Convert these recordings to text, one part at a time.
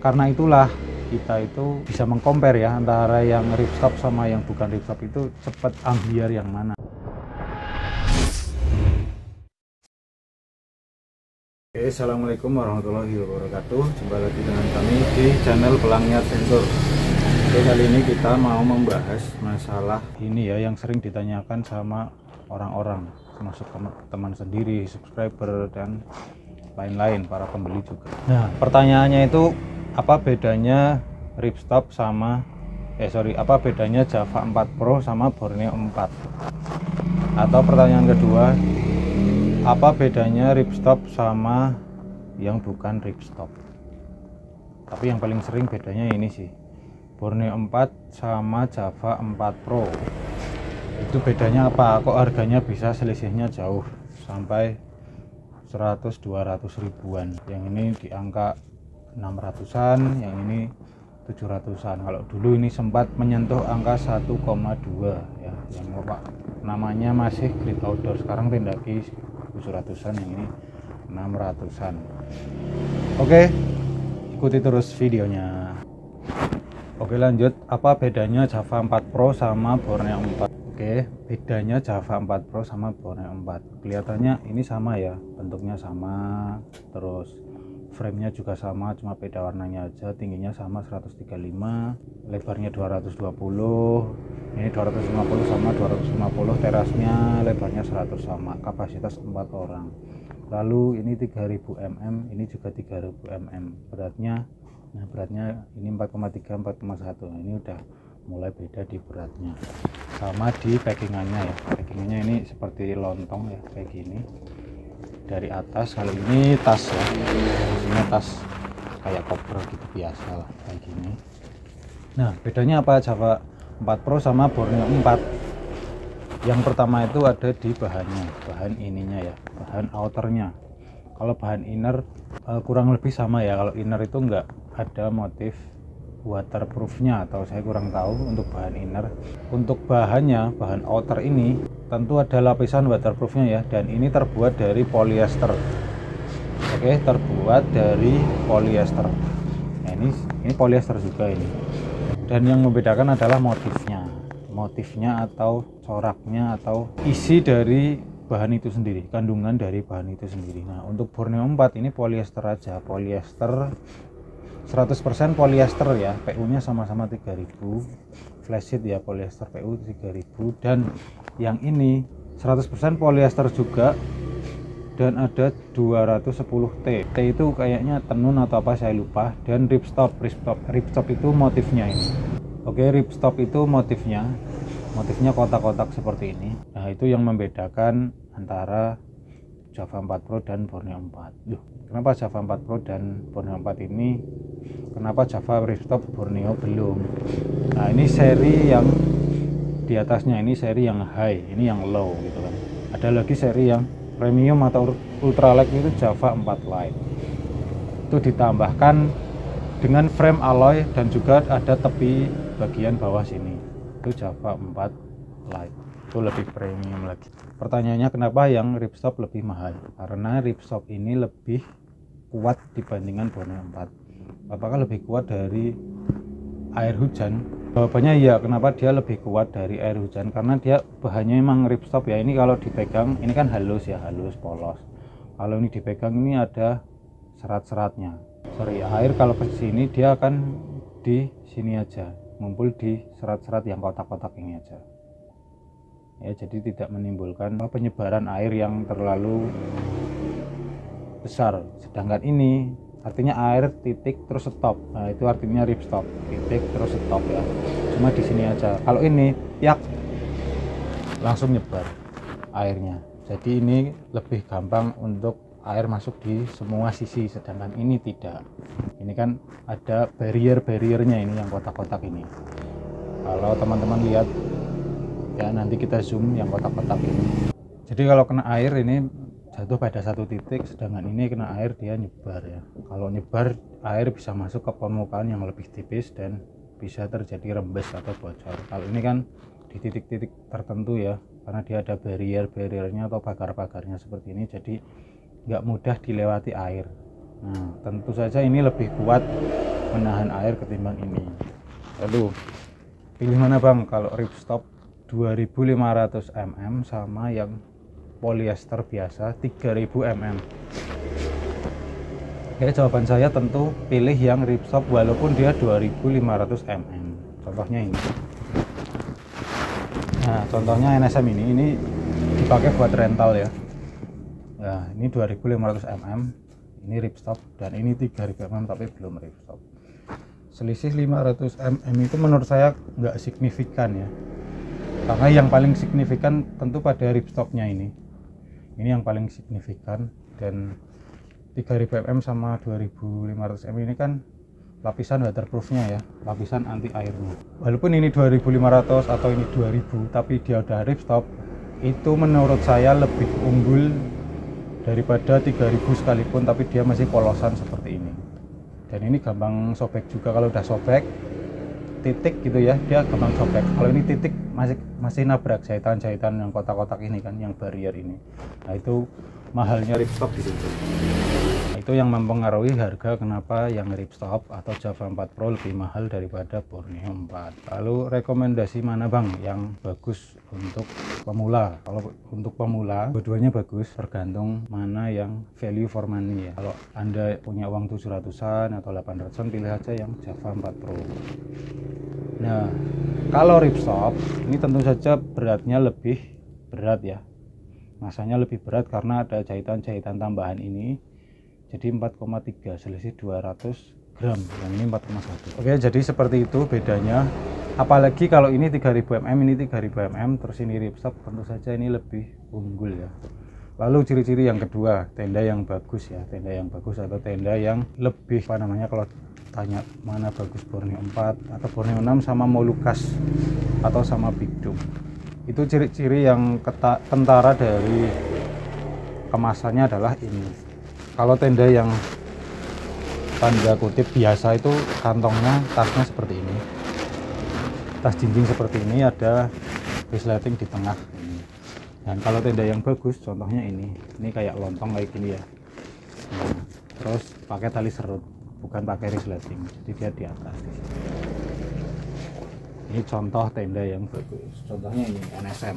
Karena itulah kita itu bisa mengcompare ya antara yang ripstop sama yang bukan ripstop itu cepat ambiar yang mana. Oke, assalamualaikum warahmatullahi wabarakatuh. Jumpa lagi dengan kami di channel Pelangnya Sensor. Oke, kali ini kita mau membahas masalah ini ya yang sering ditanyakan sama orang-orang, termasuk teman sendiri, subscriber dan lain-lain, para pembeli juga. Nah, pertanyaannya itu apa bedanya ripstop sama apa bedanya Java 4 Pro sama Borneo 4? Atau pertanyaan kedua, apa bedanya ripstop sama yang bukan ripstop? Tapi yang paling sering bedanya ini sih, Borneo 4 sama Java 4 Pro. Itu bedanya apa? Kok harganya bisa selisihnya jauh sampai 100-200 ribuan? Yang ini di angka 600-an, yang ini 700-an. Kalau dulu ini sempat menyentuh angka 1,2 ya, yang namanya masih Great Outdoor, sekarang tindaki 700-an, yang ini 600-an. Oke, ikuti terus videonya. Oke, lanjut. Apa bedanya Java 4 Pro sama Borneo 4? Oke, bedanya Java 4 Pro sama Borneo 4. Kelihatannya ini sama ya, bentuknya sama, terus framenya juga sama, cuma beda warnanya aja. Tingginya sama 135, lebarnya 220, ini 250 sama 250, terasnya lebarnya 100 sama, kapasitas 4 orang. Lalu ini 3000 mm, ini juga 3000 mm. Beratnya, nah beratnya ini 4,3, 4,1. Ini udah mulai beda di beratnya. Sama di packingannya ya, packingannya ini seperti lontong ya, kayak gini. Dari atas, kalau ini tas ya, isinya tas kayak koper gitu biasa lah, kayak gini. Nah, bedanya apa Java 4 Pro sama Borneo 4? Yang pertama itu ada di bahannya, bahan ininya ya, bahan outernya. Kalau bahan inner kurang lebih sama ya. Kalau inner itu enggak ada motif waterproofnya, atau saya kurang tahu untuk bahan inner. Untuk bahannya, bahan outer ini tentu ada lapisan waterproofnya ya, dan ini terbuat dari polyester. Oke, terbuat dari polyester. Nah, ini polyester juga ini. Dan yang membedakan adalah motifnya atau coraknya atau isi dari bahan itu sendiri, kandungan dari bahan itu sendiri. Nah, untuk Borneo 4 ini polyester aja, polyester 100% polyester ya, PU nya sama-sama 3000, flash sheet ya, polyester PU 3000. Dan yang ini 100% polyester juga, dan ada 210T. T itu kayaknya tenun atau apa saya lupa. Dan ripstop itu motifnya ini. Oke, ripstop itu motifnya kotak-kotak seperti ini. Nah, itu yang membedakan antara Java 4 Pro dan Borneo 4. Kenapa Java 4 Pro dan Borneo 4 ini? Kenapa Java ripstop, Borneo belum? Nah, ini seri yang di atasnya, ini seri yang high, ini yang low gitu kan. Ada lagi seri yang premium atau ultralight, itu Java 4 Lite. Itu ditambahkan dengan frame alloy dan juga ada tepi bagian bawah sini. Itu Java 4 Lite. Itu lebih premium lagi. Pertanyaannya, kenapa yang ripstop lebih mahal? Karena ripstop ini lebih kuat dibandingkan Borneo 4. Apakah lebih kuat dari air hujan? Jawabannya iya. Kenapa dia lebih kuat dari air hujan? Karena dia bahannya memang ripstop ya. Ini kalau dipegang, ini kan halus ya, halus, polos. Kalau ini dipegang, ini ada serat-seratnya. Air kalau ke sini dia akan di sini aja, ngumpul di serat-serat yang kotak-kotak ini aja. Ya, jadi tidak menimbulkan penyebaran air yang terlalu besar. Sedangkan ini artinya air titik terus stop. Nah, itu artinya ripstop, titik terus stop ya. Cuma di sini aja. Kalau ini yak langsung nyebar airnya. Jadi ini lebih gampang untuk air masuk di semua sisi, sedangkan ini tidak. Ini kan ada barrier-barriernya, ini yang kotak-kotak ini. Kalau teman-teman lihat ya, nanti kita zoom yang kotak-kotak ini. Jadi kalau kena air ini jatuh pada satu titik, sedangkan ini kena air dia nyebar ya. Kalau nyebar, air bisa masuk ke permukaan yang lebih tipis dan bisa terjadi rembes atau bocor. Kalau ini kan di titik-titik tertentu ya, karena dia ada barrier-barriernya atau pagar-pagarnya seperti ini, jadi nggak mudah dilewati air. Nah, tentu saja ini lebih kuat menahan air ketimbang ini. Lalu pilih mana bang kalau ripstop 2500 mm sama yang polyester biasa 3000 mm? Oke, jawaban saya tentu pilih yang ripstop walaupun dia 2500 mm. Contohnya ini. Nah, contohnya NSM ini dipakai buat rental ya. Nah, ini 2500 mm, ini ripstop, dan ini 3000 mm tapi belum ripstop. Selisih 500 mm itu menurut saya nggak signifikan ya. Karena yang paling signifikan tentu pada ripstopnya ini. Ini yang paling signifikan, dan 3000 mm sama 2500 mm ini kan lapisan waterproofnya ya, lapisan anti airnya. Walaupun ini 2500 atau ini 2000 tapi dia udah ripstop, itu menurut saya lebih unggul daripada 3000 sekalipun tapi dia masih polosan seperti ini. Dan ini gampang sobek juga, kalau udah sobek titik gitu ya, dia gampang sobek. Kalau ini titik masih nabrak jahitan-jahitan yang kotak-kotak ini kan, yang barrier ini. Nah, itu mahalnya ripstop gitu. Nah, itu yang mempengaruhi harga kenapa yang ripstop atau Java 4 Pro lebih mahal daripada Borneo 4. Lalu rekomendasi mana bang yang bagus untuk pemula? Kalau untuk pemula keduanya bagus, tergantung mana yang value for money ya. Kalau Anda punya uang 700-an atau 800-an, pilih aja yang Java 4 Pro. Nah, kalau ripstop ini tentu saja beratnya lebih berat ya, masanya lebih berat karena ada jahitan-jahitan tambahan ini. Jadi 4,3 selisih 200 gram, yang ini 4,1. Oke, jadi seperti itu bedanya. Apalagi kalau ini 3000 mm, ini 3000 mm, terus ini ripstop, tentu saja ini lebih unggul ya. Lalu ciri-ciri yang kedua, tenda yang bagus ya, tenda yang bagus atau tenda yang lebih apa namanya, kalau tanya mana bagus Borneo 4 atau Borneo 6 sama Molucas atau sama Big Dome. Itu ciri-ciri yang kentara dari kemasannya adalah ini. Kalau tenda yang tanda kutip biasa itu kantongnya, tasnya seperti ini, tas jinjing seperti ini, ada resleting di tengah ini. Dan kalau tenda yang bagus contohnya ini kayak lontong kayak gini ya. Nah, terus pakai tali serut, bukan pakai resleting, jadi dia di atas di sini. Ini contoh tenda yang bagus, contohnya ini NSM.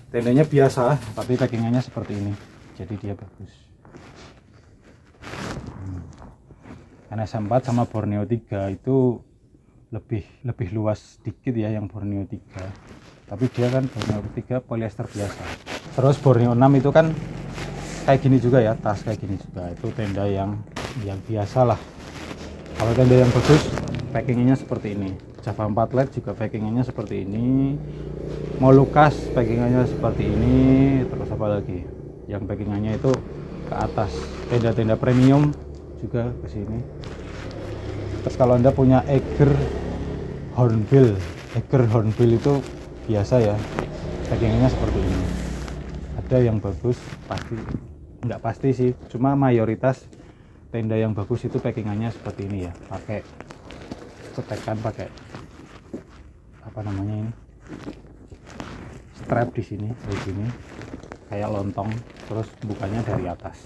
Tendanya biasa tapi packingannya seperti ini, jadi dia bagus. NSM 4 sama Borneo 3 itu lebih luas sedikit ya yang Borneo 3, tapi dia kan Borneo 3 polyester biasa. Terus Borneo 6 itu kan kayak gini juga ya, tas kayak gini juga, itu tenda yang biasa lah. Kalau tenda yang bagus packingannya seperti ini. Java 4 LED juga packingannya seperti ini, Molucas packingannya seperti ini, terus apa lagi yang packingannya itu ke atas. Tenda-tenda premium juga ke sini. Terus kalau Anda punya Eiger Hornbill itu biasa ya, packingannya seperti ini. Ada yang bagus, pasti nggak pasti sih, cuma mayoritas tenda yang bagus itu packingannya seperti ini ya, pakai cetekan, pakai apa namanya ini, strap di sini kayak gini, kayak lontong, terus bukanya dari atas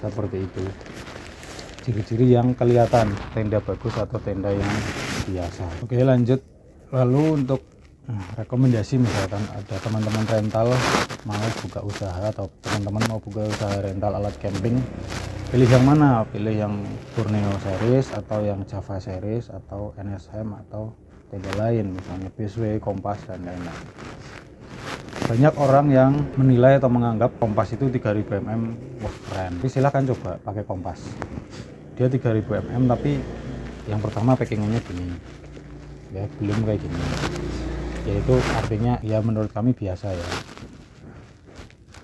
seperti itu. Ciri-ciri yang kelihatan tenda bagus atau tenda yang biasa. Oke, lanjut. Lalu untuk rekomendasi, misalkan ada teman-teman rental mau buka usaha atau teman-teman mau buka usaha rental alat camping, pilih yang mana? Pilih yang Borneo series atau yang Java series atau NSM atau tenda lain, misalnya BSW, Kompas dan lain-lain. Banyak orang yang menilai atau menganggap Kompas itu 3000 mm wah keren, tapi silahkan coba pakai Kompas. Dia 3000 mm tapi yang pertama packingannya gini ya, belum kayak gini, yaitu artinya ya menurut kami biasa ya,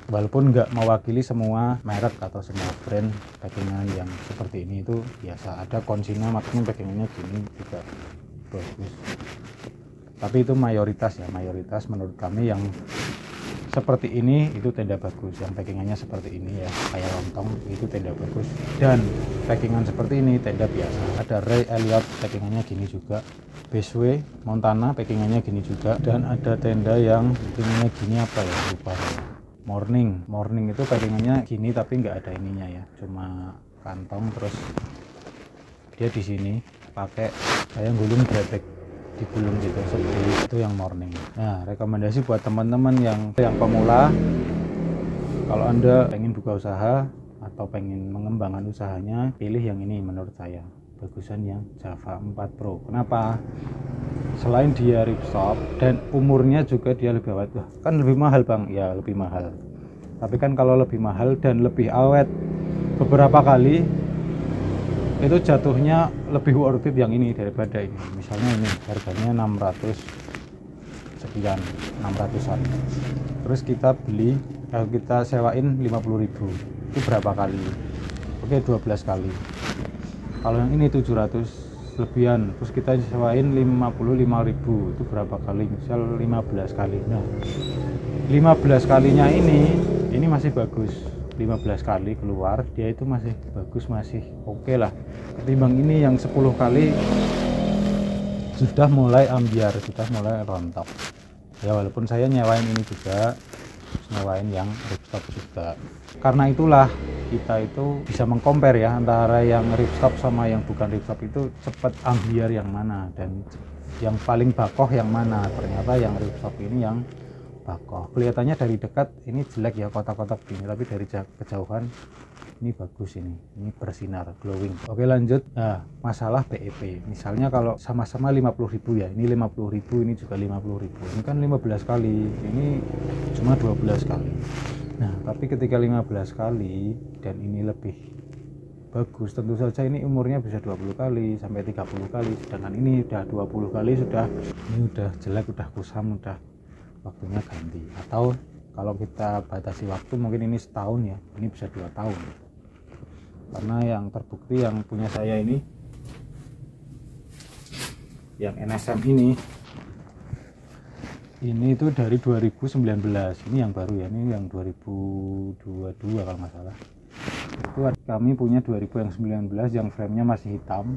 walaupun nggak mewakili semua merek atau semua brand. Packingan yang seperti ini itu biasa, ada Consina makanya packingannya gini juga bagus, tapi itu mayoritas ya, mayoritas menurut kami yang seperti ini itu tenda bagus, yang packingannya seperti ini ya kayak lontong, itu tenda bagus. Dan packingan seperti ini tenda biasa. Ada Ray Elliot packingannya gini juga, BSW Montana packingannya gini juga, dan ada tenda yang packingannya gini apa ya, lupa. Morning itu packingannya gini tapi nggak ada ininya ya, cuma kantong terus dia di sini pakai kayak gulung bretek, digulung gitu seperti itu yang morning. Nah, rekomendasi buat teman-teman yang pemula, kalau Anda pengen buka usaha atau pengen mengembangkan usahanya, pilih yang ini menurut saya. Bagusan yang Java 4 Pro. Kenapa? Selain dia ripstop dan umurnya juga dia lebih awet. Wah, kan lebih mahal Bang. Ya lebih mahal. Tapi kan kalau lebih mahal dan lebih awet beberapa kali, itu jatuhnya lebih worth it yang ini daripada ini. Misalnya ini harganya 600 sekian, 600-an. Terus kita beli, kita sewain 50.000. Itu berapa kali? Oke, 12 kali. Kalau yang ini 700 lebihan, terus kita sewain 55.000, itu berapa kali? Misal 15 kali. Nah, 15 kalinya ini masih bagus. 15 kali keluar, dia itu masih bagus, masih oke lah. Ketimbang ini yang 10 kali sudah mulai ambiar, sudah mulai rontok. Ya walaupun saya nyewain ini juga, nyewain yang ripstop juga. Karena itulah kita itu bisa mengcompare ya antara yang ripstop sama yang bukan ripstop, itu cepat ambiar yang mana dan yang paling bakoh yang mana. Ternyata yang ripstop ini yang bakoh. Kelihatannya dari dekat ini jelek ya, kotak-kotak gini, tapi dari kejauhan ini bagus, ini bersinar, glowing. Oke, lanjut. Nah, masalah BEP. Misalnya kalau sama-sama 50.000 ya, ini 50.000, ini juga 50.000. Ini kan 15 kali, ini cuma 12 kali. Nah, tapi ketika 15 kali dan ini lebih bagus, tentu saja ini umurnya bisa 20 kali sampai 30 kali. Sedangkan ini udah 20 kali, ini udah jelek, udah kusam, udah waktunya ganti. Atau kalau kita batasi waktu mungkin ini setahun ya, ini bisa 2 tahun. Karena yang terbukti yang punya saya ini, yang NSM ini itu dari 2019. Ini yang baru ya, ini yang 2022 kalau nggak salah. Itu kami punya 2019 yang framenya masih hitam.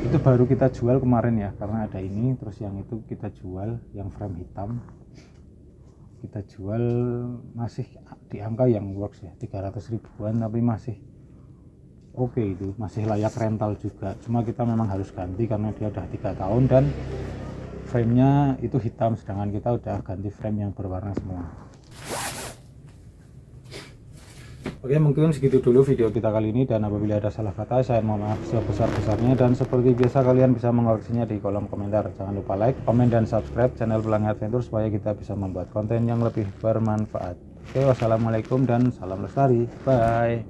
Itu baru kita jual kemarin ya, karena ada ini. Terus yang itu kita jual yang frame hitam, kita jual masih di angka yang works ya, 300 ribuan, tapi masih oke, itu masih layak rental juga. Cuma kita memang harus ganti karena dia udah 3 tahun dan framenya itu hitam, sedangkan kita udah ganti frame yang berwarna semua. Oke, mungkin segitu dulu video kita kali ini, dan apabila ada salah kata saya mohon maaf sebesar-besarnya. Dan seperti biasa kalian bisa mengoreksinya di kolom komentar. Jangan lupa like, komen, dan subscribe channel Pelangi Adventure supaya kita bisa membuat konten yang lebih bermanfaat. Oke, wassalamualaikum dan salam lestari. Bye.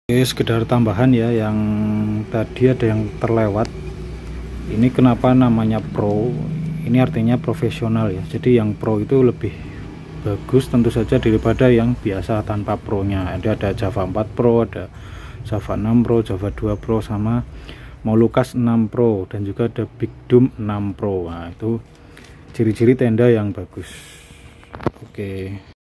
Oke, sekedar tambahan ya, yang tadi ada yang terlewat. Ini kenapa namanya Pro? Ini artinya profesional ya. Jadi yang Pro itu lebih bagus tentu saja daripada yang biasa tanpa Pro-nya. Ada Java 4 Pro, ada Java 6 Pro, Java 2 Pro, sama Molucas 6 Pro, dan juga ada Big Dome 6 Pro. Nah, itu ciri-ciri tenda yang bagus. Oke.